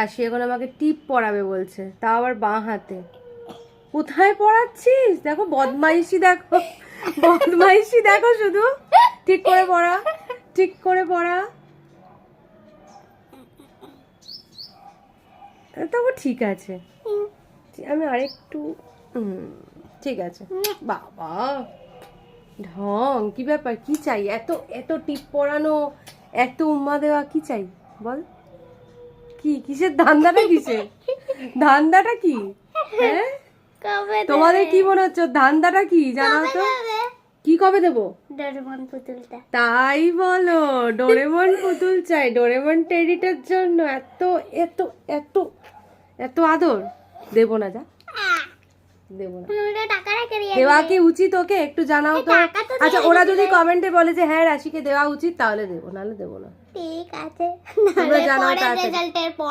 রাশি এখন আমাকে টিপ পরাবে বলছে, তাও আবার বাঁ হাতে। কোথায় পড়াচ্ছিস? দেখো বদমাইশি, দেখো বদমাইশি, দেখো শুধু। ঠিক করে পড়া, ঠিক করে পড়া। তবু ঠিক আছে, আমি আরেকটু ঠিক আছে। বাবা ঢং, কি ব্যাপার, কি চাই? এত এত টিপ পরানো, এত উম্মা দেওয়া, কি চাই বল? কি কিসের ধান্দাটা, কিসের ধান্দাটা কি? হ্যাঁ তোমাদের কি মনে হচ্ছে ধান্দাটা কি জানো তো? কি কবে দেবো? ডোরেমন পুতুলটা। তাই বলো? ডোরেমন পুতুল চাই, ডোরেমন টেডিটার জন্য এত এত এত এত আদর? দেবো না, যা দেবো না। দেওয়া কি উচিত ওকে একটু জানাও তো। আচ্ছা ওরা যদি কমেন্টে বলে যে হ্যাঁ রাশিকে দেওয়া উচিত, তাহলে দেবো, নাহলে দেবো না। ঠিক আছে, তোমরা জানাও তাড়াতাড়ি। রেজাল্টের পর